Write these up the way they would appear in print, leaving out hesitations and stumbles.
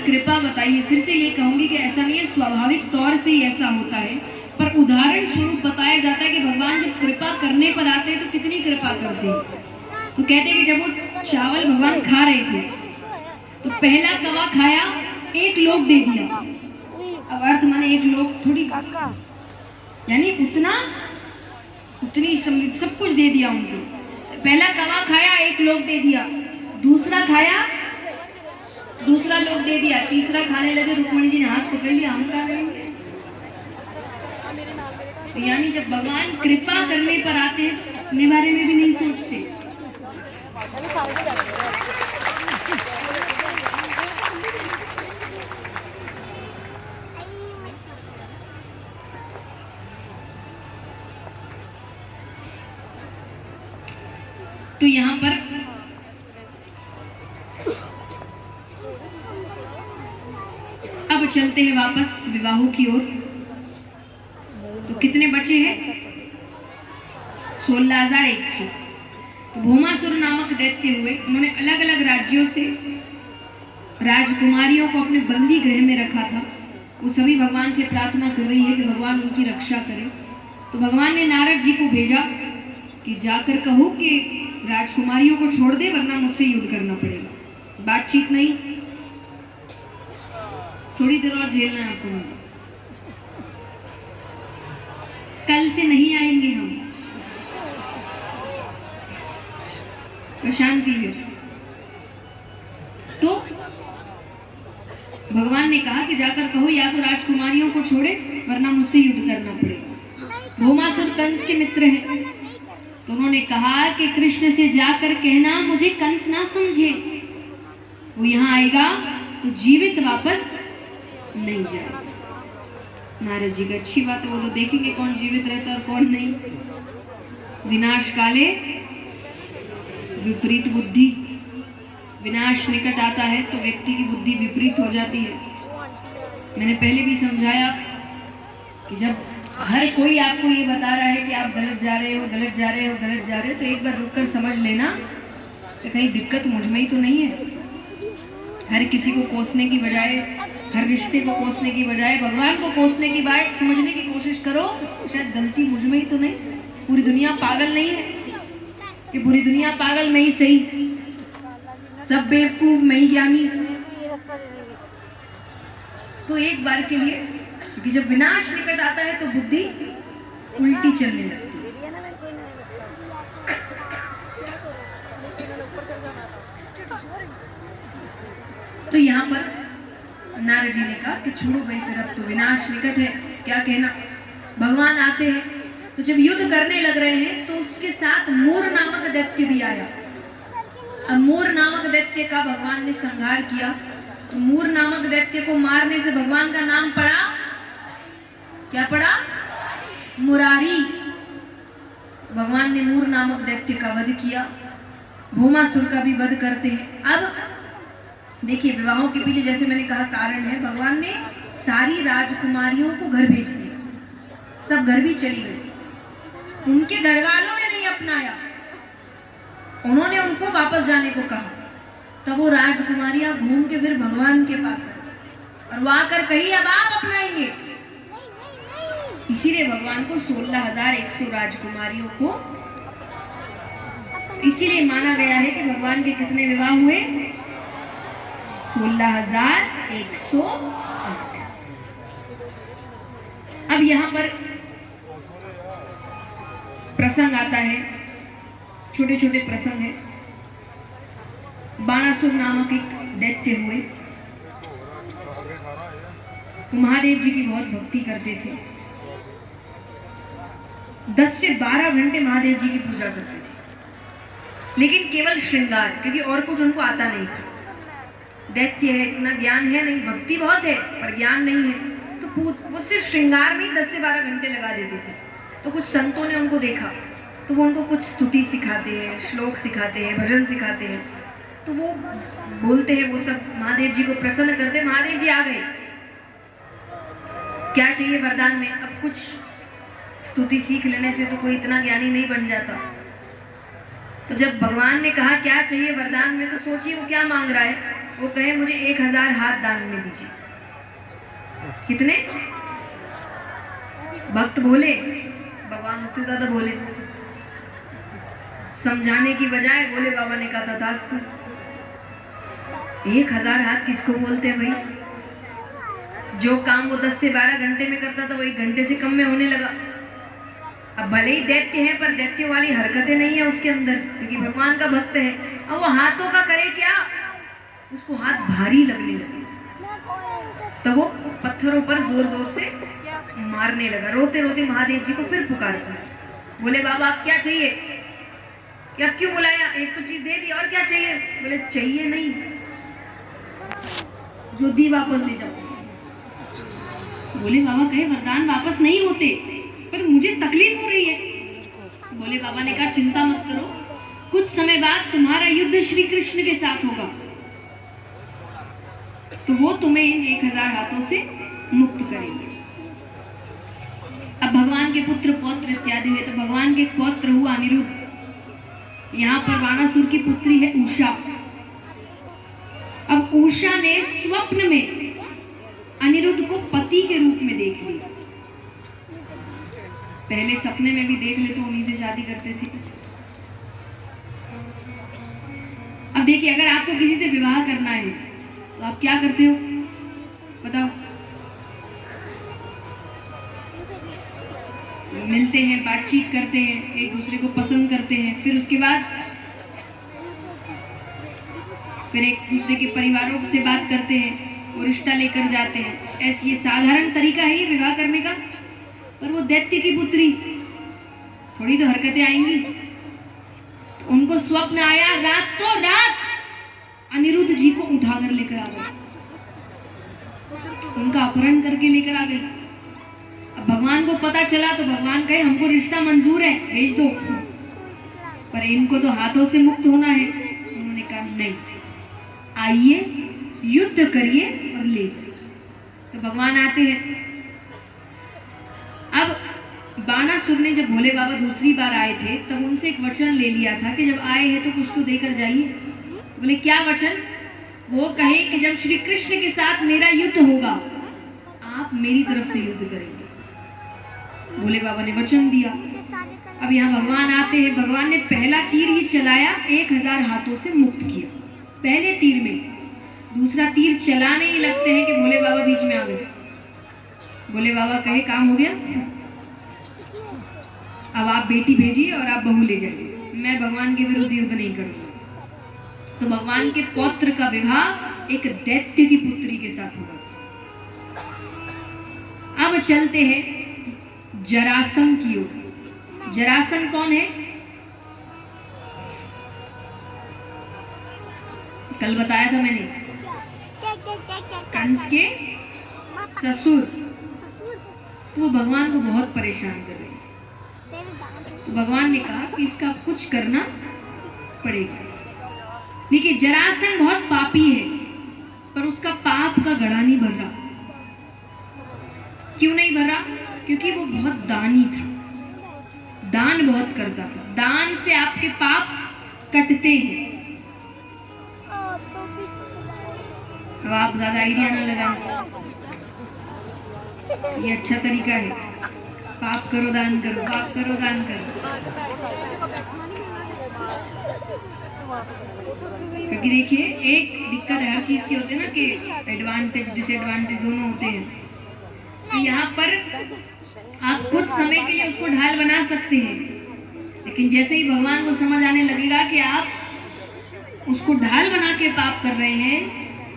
कृपा बताइए। फिर से ये कहूंगी कि ऐसा नहीं है, स्वाभाविक तौर से ही ऐसा होता है, पर उदाहरण स्वरूप बताया जाता है कि भगवान जब कृपा करने पर आते हैं तो कितनी कृपा करते हैं। तो कहते हैं कि जब वो चावल भगवान खा रहे थे तो पहला कवा खाया, एक लोग दे दिया। अब अर्थ माने एक लोग थोड़ी, यानी उतनी समृद्ध सब कुछ दे दिया उनको। पहला कवा खाया, एक लोग दे दिया, दूसरा खाया, दूसरा लोग दे दिया, तीसरा खाने लगे। रुक्मणी जी ने हाथ पकड़ लिया, हम खा लेंगे। तो यानी जब भगवान कृपा करने पर आते हैं तो अपने बारे में भी नहीं सोचते। तो यहाँ पर अब चलते हैं वापस विवाहों की ओर। तो कितने बचे हैं? 16,100। तो भौमासुर नामक दैत्य हुए, उन्होंने अलग अलग राज्यों से राजकुमारियों को अपने बंदी गृह में रखा था। वो सभी भगवान से प्रार्थना कर रही है कि भगवान उनकी रक्षा करें। तो भगवान ने नारद जी को भेजा कि जाकर कहो कि राजकुमारियों को छोड़ दे, वरना मुझसे युद्ध करना पड़ेगा। बातचीत नहीं, थोड़ी देर और झेलना है आपको मुझे, कल से नहीं आएंगे हम, तो शांति है। तो भगवान ने कहा कि जाकर कहो या तो राजकुमारियों को छोड़े, वरना मुझसे युद्ध करना पड़ेगा। भौमासुर कंस के मित्र हैं, तो उन्होंने कहा कि कृष्ण से जाकर कहना मुझे कंस ना समझे, वो यहाँ आएगा तो जीवित वापस नहीं जाएगा। नारद जी का अच्छी बात है, वो तो देखेंगे कौन जीवित रहता है और कौन नहीं। विनाश काले विपरीत बुद्धि, विनाश निकट आता है तो व्यक्ति की बुद्धि विपरीत हो जाती है। मैंने पहले भी समझाया कि जब हर कोई आपको ये बता रहा है कि आप गलत जा रहे हो, गलत जा रहे हो, गलत जा रहे हो, तो एक बार रुककर समझ लेना कि कहीं दिक्कत मुझ में ही तो नहीं है। हर किसी को कोसने की बजाय, हर रिश्ते को कोसने की बजाय भगवान को कोसने की बजाय समझने की कोशिश करो, शायद गलती मुझ में ही तो नहीं। पूरी दुनिया पागल नहीं है कि पूरी दुनिया पागल मैं ही सही, सब बेवकूफ मैं ही ज्ञानी। तो एक बार के लिए, क्योंकि जब विनाश निकट आता है तो बुद्धि उल्टी चलने लगती है। तो यहाँ पर नारद जी ने कहा कि छोड़ो भाई, फिर अब तो विनाश निकट है, क्या कहना। भगवान आते हैं, तो जब युद्ध करने लग रहे हैं तो उसके साथ मूर नामक दैत्य भी आया। अब मूर नामक दैत्य का भगवान ने संहार किया। तो मूर नामक दैत्य को मारने से भगवान का नाम पड़ा, क्या पड़ा? मुरारी। भगवान ने मूर नामक दैत्य का वध किया, भौमासुर का भी वध करते हैं। अब देखिए, विवाहों के पीछे जैसे मैंने कहा कारण है, भगवान ने सारी राजकुमारियों को घर भेज दिया, सब घर भी चली गई। उनके घर वालों ने नहीं अपनाया, उन्होंने उनको वापस जाने को कहा। तब वो राजकुमारियां घूम के फिर भगवान के पास आई और वो आकर कही अब आप अपनाएंगे। इसीलिए भगवान को 16,100 राजकुमारियों को, इसीलिए माना गया है कि भगवान के कितने विवाह हुए? 16,108। अब यहां पर प्रसंग आता है, छोटे छोटे प्रसंग है। बाणासुर नामक एक दैत्य हुए, महादेव जी की बहुत भक्ति करते थे। 10 से 12 घंटे महादेव जी की पूजा करते थे, लेकिन केवल श्रृंगार, क्योंकि और कुछ उनको आता नहीं था। दैत्य है, इतना ज्ञान है नहीं, भक्ति बहुत है पर ज्ञान नहीं है, तो वो सिर्फ श्रृंगार में 10 से 12 घंटे लगा देते थे। तो कुछ संतों ने उनको देखा, तो वो उनको कुछ स्तुति सिखाते हैं, श्लोक सिखाते हैं, भजन सिखाते हैं। तो वो बोलते हैं, वो सब महादेव जी को प्रसन्न करते हैं। महादेव जी आ गए, क्या चाहिए वरदान में? अब कुछ स्तुति सीख लेने से तो कोई इतना ज्ञानी नहीं बन जाता। तो जब भगवान ने कहा क्या चाहिए वरदान में, तो सोचिए वो क्या मांग रहा है। वो कहे मुझे 1000 हाथ दान में दीजिए। कितने? भक्त बोले, भगवान उससे ज्यादा बोले। समझाने की बजाय बोले बाबा ने कहा तथास्तु। 1000 हाथ किसको बोलते हैं भाई? जो काम वो 10 से 12 घंटे में करता था वो 1 घंटे से कम में होने लगा। अब भले ही दैत्य है पर दैत्य वाली हरकतें नहीं है उसके अंदर, क्योंकि भगवान का भक्त है। अब वो हाथों का करे क्या, उसको हाथ भारी लगने लगे, तो वो पत्थरों पर जोर जोर से मारने लगा। रोते रोते महादेव जी को फिर पुकारता। बोले बाबा आप क्या चाहिए? कि अब क्यों बुलाया? एक तो चीज दे दी, और क्या चाहिए? बोले चाहिए नहीं, जो दी वापस ले जाओ। बोले बाबा कहे वरदान वापस नहीं होते, पर मुझे तकलीफ हो रही है। बोले बाबा ने कहा चिंता मत करो, कुछ समय बाद तुम्हारा युद्ध श्री कृष्ण के साथ होगा, तो वो तुम्हें इन 1000 हाथों से मुक्त करेंगे। अब भगवान के पुत्र पौत्र इत्यादि है, तो भगवान के एक पौत्र हुआ अनिरुद्ध। यहाँ पर बाणासुर की पुत्री है उषा। अब उषा ने स्वप्न में अनिरुद्ध को पति के रूप में देख लिया। पहले सपने में भी देख ले तो उन्हीं से शादी करते थे। अब देखिए, अगर आपको किसी से विवाह करना है तो आप क्या करते हो बताओ? मिलते हैं, बातचीत करते हैं, एक दूसरे को पसंद करते हैं, फिर उसके बाद फिर एक दूसरे के परिवारों से बात करते हैं, वो रिश्ता लेकर जाते हैं। ऐसे ये साधारण तरीका है ये विवाह करने का। पर वो दैत्य की पुत्री, थोड़ी तो हरकतें आएंगी। तो उनको स्वप्न आया, रातों रात अनिरुद्ध जी को उठाकर लेकर आ गए, उनका अपहरण करके लेकर आ गई। अब भगवान को पता चला तो भगवान कहे हमको रिश्ता मंजूर है, भेज दो, पर इनको तो हाथों से मुक्त होना है। उन्होंने कहा नहीं, आइए युद्ध करिए और ले जाइए। तो भगवान आते हैं। अब बाणासुर ने जब भोले बाबा दूसरी बार आए थे तब उनसे एक वचन ले लिया था कि जब आए हैं तो कुछ तो देकर जाइए। बोले क्या वचन? वो कहे कि जब श्री कृष्ण के साथ मेरा युद्ध होगा आप मेरी तरफ से युद्ध करेंगे। भोले बाबा ने वचन दिया। अब यहाँ भगवान आते हैं। भगवान ने पहला तीर ही चलाया, 1000 हाथों से मुक्त किया पहले तीर में। दूसरा तीर चलाने ही लगते हैं कि भोले बाबा बीच में आ गए। भोले बाबा कहे काम हो गया, अब आप बेटी भेजिए और आप बहू ले जाइए, मैं भगवान के विरुद्ध युद्ध नहीं करूंगा। तो भगवान के पौत्र का विवाह एक दैत्य की पुत्री के साथ हुआ। अब चलते हैं जरासंध की ओर। जरासंध कौन है? कल बताया था मैंने, कंस के ससुर। तो वो भगवान को बहुत परेशान कर रहे हैं। तो भगवान ने कहा कि इसका कुछ करना पड़ेगा। देखिए जरासंध बहुत पापी है, पर उसका पाप का घड़ा नहीं भर रहा। क्यों नहीं भरा? क्योंकि वो बहुत दानी था, दान बहुत करता था। दान से आपके पाप कटते हैं। अब आप ज्यादा आइडिया ना लगाएं, ये अच्छा तरीका है। पाप करो दान करो, पाप करो दान करो। क्योंकि देखिए एक दिक्कत हर चीज की होती है ना कि एडवांटेज डिसएडवांटेज दोनों होते हैं। तो यहाँ पर आप कुछ समय के लिए उसको ढाल बना सकते हैं, लेकिन जैसे ही भगवान को समझ आने लगेगा कि आप उसको ढाल बना के पाप कर रहे हैं,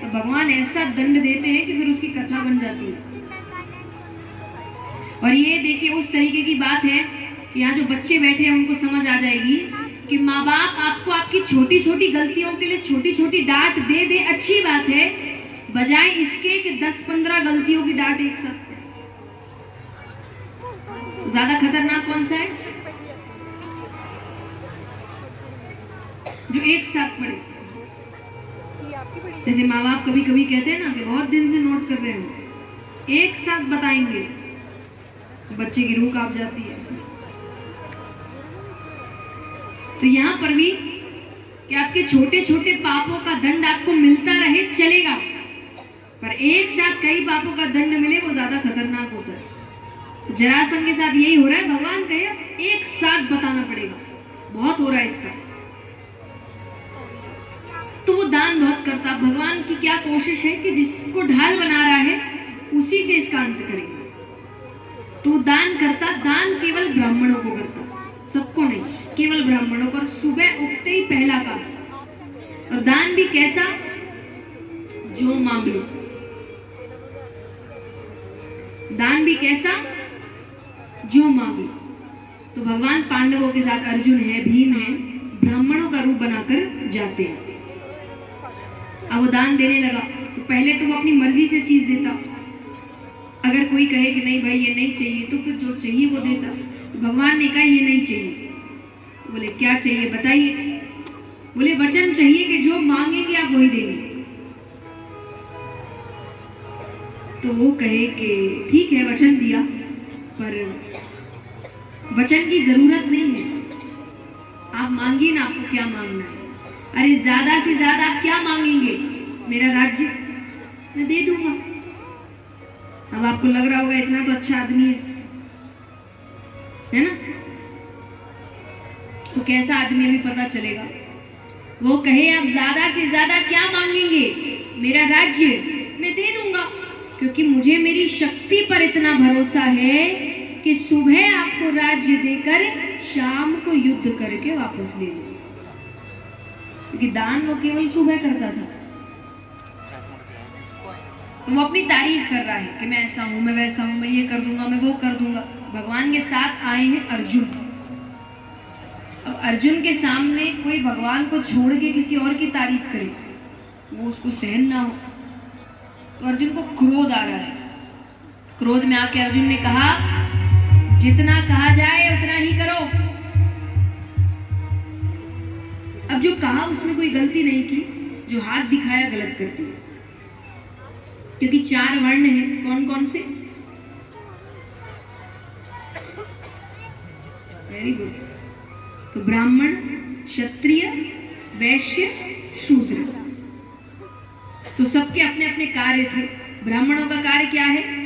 तो भगवान ऐसा दंड देते हैं कि फिर उसकी कथा बन जाती है। और ये देखिए उस तरीके की बात है, यहाँ जो बच्चे बैठे हैं उनको समझ आ जाएगी कि माँ बाप आपको आपकी छोटी छोटी गलतियों के लिए छोटी छोटी डांट दे दे, अच्छी बात है, बजाय इसके कि 10-15 गलतियों की डांट एक साथ। ज्यादा खतरनाक कौन सा है? जो एक साथ पड़े। जैसे माँ बाप कभी कभी कहते हैं ना कि बहुत दिन से नोट कर रहे हो, एक साथ बताएंगे, तो बच्चे की रूह कांप जाती है। तो यहाँ पर भी कि आपके छोटे छोटे पापों का दंड आपको मिलता रहे चलेगा, पर एक साथ कई पापों का दंड मिले वो ज्यादा खतरनाक होता है। तो जरासंध के साथ यही हो रहा है। भगवान कहे एक साथ बताना पड़ेगा, बहुत हो रहा है इसका। तो वो दान बहुत करता। भगवान की क्या कोशिश है कि जिसको ढाल बना रहा है उसी से इसका अंत करेगा। तो वो दान करता, दान केवल ब्राह्मणों को करता, सबको नहीं, केवल ब्राह्मणों को। और सुबह उठते ही पहला काम, और दान भी कैसा, जो मांग लो। दान भी कैसा, जो मांग लो। तो भगवान पांडवों के साथ अर्जुन है, भीम है, ब्राह्मणों का रूप बनाकर जाते हैं। अब वो दान देने लगा तो पहले तो वो अपनी मर्जी से चीज देता। अगर कोई कहे कि नहीं भाई ये नहीं चाहिए, तो फिर जो चाहिए वो देता। तो भगवान ने कहा ये नहीं चाहिए। तो बोले क्या चाहिए बताइए। बोले वचन चाहिए कि जो मांगेंगे आप वही देंगे। तो वो कहे कि ठीक है वचन दिया, पर वचन की जरूरत नहीं है, आप मांगिए ना, आपको क्या मांगना है। अरे ज्यादा से ज्यादा आप क्या मांगेंगे, मेरा राज्य, मैं दे दूंगा। अब आपको लग रहा होगा इतना तो अच्छा आदमी है ना, तो कैसा आदमी भी पता चलेगा। वो कहे आप ज्यादा से ज्यादा क्या मांगेंगे, मेरा राज्य, मैं दे दूंगा, क्योंकि मुझे मेरी शक्ति पर इतना भरोसा है कि सुबह आपको राज्य देकर शाम को युद्ध करके वापस ले लूं। क्योंकि दान वो केवल सुबह करता था। तो वो अपनी तारीफ कर रहा है कि मैं ऐसा हूं, मैं वैसा हूं, मैं ये कर दूंगा, मैं वो कर दूंगा। भगवान के साथ आए हैं अर्जुन। अब अर्जुन के सामने कोई भगवान को छोड़ के किसी और की तारीफ करे, वो उसको सहन ना हो। तो अर्जुन को क्रोध आ रहा है। क्रोध में आके अर्जुन ने कहा जितना कहा जाए उतना ही करो। अब जो कहा उसमें कोई गलती नहीं की, जो हाथ दिखाया गलत कर दिया। क्योंकि 4 वर्ण हैं, कौन कौन से, वेरी गुड। तो ब्राह्मण, क्षत्रिय, वैश्य, शूद्र, तो सबके अपने अपने कार्य थे। ब्राह्मणों का कार्य क्या है,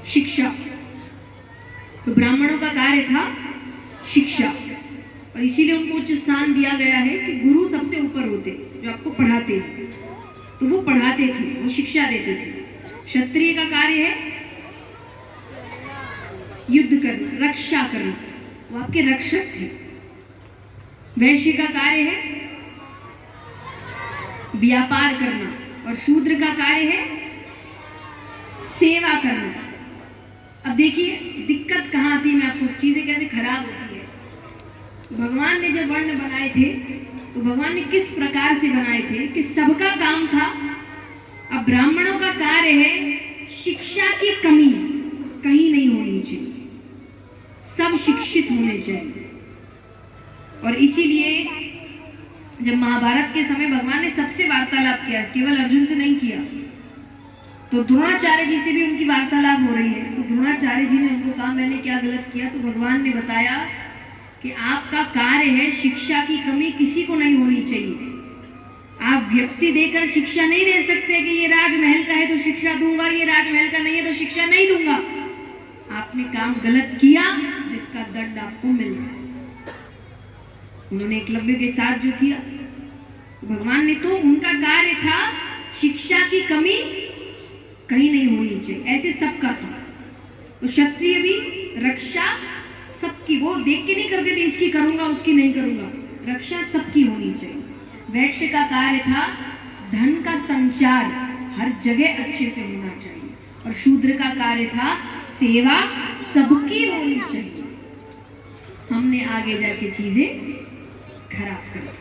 शिक्षा। तो ब्राह्मणों का कार्य था शिक्षा, और इसीलिए उनको उच्च स्थान दिया गया है कि गुरु सबसे ऊपर होते, जो आपको पढ़ाते हैं। तो वो पढ़ाते थे, वो शिक्षा देते थे। क्षत्रिय का कार्य है युद्ध करना, रक्षा करना, वो आपके रक्षक थे। वैश्य का कार्य है व्यापार करना, और शूद्र का कार्य है सेवा करना। अब देखिए दिक्कत कहाँ आती है, मैं आपको चीजें कैसे खराब होती है। भगवान ने जब वर्ण बनाए थे तो भगवान ने किस प्रकार से बनाए थे कि सबका काम था। अब ब्राह्मणों का कार्य है शिक्षा की कमी कहीं नहीं होनी चाहिए, सब शिक्षित होने चाहिए। और इसीलिए जब महाभारत के समय भगवान ने सबसे वार्तालाप किया, केवल अर्जुन से नहीं किया। तो द्रोणाचार्य जी से भी उनकी वार्तालाप हो रही है। तो द्रोणाचार्य जी ने उनको कहा मैंने क्या गलत किया। तो भगवान ने बताया कि आपका कार्य है शिक्षा की कमी किसी को नहीं होनी चाहिए। आप व्यक्ति देकर शिक्षा नहीं दे सकते कि ये राजमहल का है तो शिक्षा दूंगा, ये राजमहल का नहीं है तो शिक्षा नहीं दूंगा। आपने काम गलत किया जिसका दंड आपको मिल रहा है। उन्होंने एकलव्य के साथ जो किया, भगवान ने तो उनका कार्य था शिक्षा की कमी कहीं नहीं होनी चाहिए, ऐसे सबका था। तो क्षत्रिय भी रक्षा सबकी, वो देख के नहीं करते थे इसकी करूंगा उसकी नहीं करूंगा, रक्षा सबकी होनी चाहिए। वैश्य का कार्य था धन का संचार हर जगह अच्छे से होना चाहिए, और शूद्र का कार्य था सेवा सबकी होनी चाहिए। हमने आगे जाके चीजें खराब कर दी।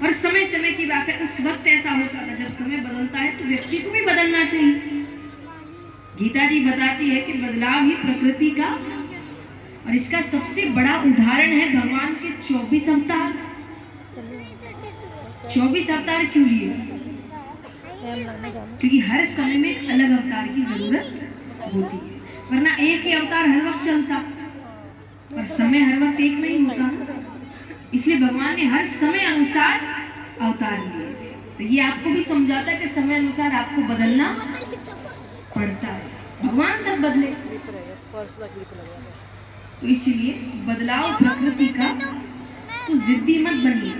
और समय समय की बात है, उस वक्त ऐसा होता था। जब समय बदलता है तो व्यक्ति को भी बदलना चाहिए। गीता जी बताती है कि बदलाव ही प्रकृति का, और इसका सबसे बड़ा उदाहरण है भगवान के 24 अवतार। 24 अवतार क्यों लिए? क्योंकि हर समय में एक अलग अवतार की जरूरत होती है। वरना एक ही अवतार हर वक्त चलता, पर समय हर वक्त एक नहीं होता, इसलिए भगवान ने हर समय अनुसार अवतार लिए थे। तो ये आपको भी समझाता है कि समय अनुसार आपको बदलना पड़ता है, भगवान तब बदले। तो इसलिए बदलाव प्रकृति का, तो जिद्दी मत बनिए।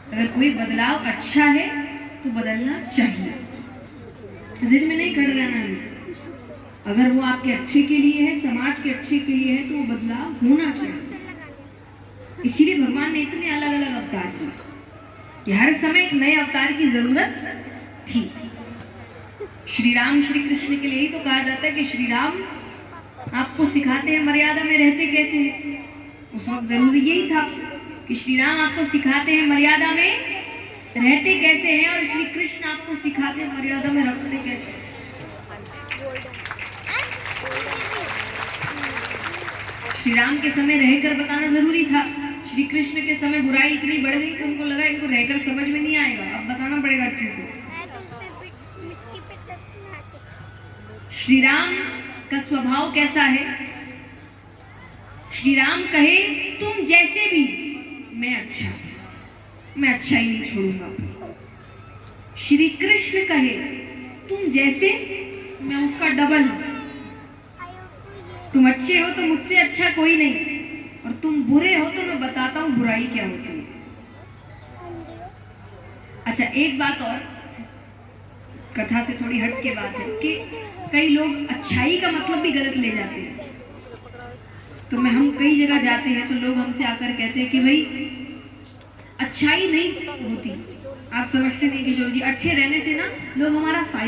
अगर कोई बदलाव अच्छा है तो बदलना चाहिए, जिद में नहीं खड़े रहना है। अगर वो आपके अच्छे के लिए है, समाज के अच्छे के लिए है, तो वो बदलाव होना चाहिए। इसीलिए भगवान ने इतने अलग अलग अवतार किए कि हर समय एक नए अवतार की जरूरत थी। श्री राम श्री कृष्ण के लिए ही तो कहा जाता है कि श्री राम आपको सिखाते हैं मर्यादा में रहते कैसे हैं। उस वक्त जरूरी यही था कि श्री राम आपको सिखाते हैं मर्यादा में रहते कैसे हैं, और श्री कृष्ण आपको सिखाते हैं मर्यादा में रखते कैसे। श्री राम के समय रहकर बताना जरूरी था, श्री कृष्ण के समय बुराई इतनी बढ़ गई कि उनको लगा इनको रहकर समझ में नहीं आएगा, अब बताना पड़ेगा अच्छे से। श्री राम का स्वभाव कैसा है? श्री राम कहे तुम जैसे भी मैं अच्छा ही नहीं छोड़ूंगा। श्री कृष्ण कहे तुम जैसे मैं उसका डबल हूं, तुम अच्छे हो तो मुझसे अच्छा कोई नहीं, और तुम बुरे हो तो मैं बताता हूं बुराई क्या होती है। अच्छा, एक बात और, कथा से थोड़ी हट के बात है कि कई लोग अच्छाई का मतलब भी गलत ले जाते हैं। तो हम कई जगह जाते हैं तो लोग हमसे आकर कहते हैं कि भाई अच्छाई नहीं होती, आप समझते नहीं कि जोर जी अच्छे रहने से ना लोग हमारा फायदा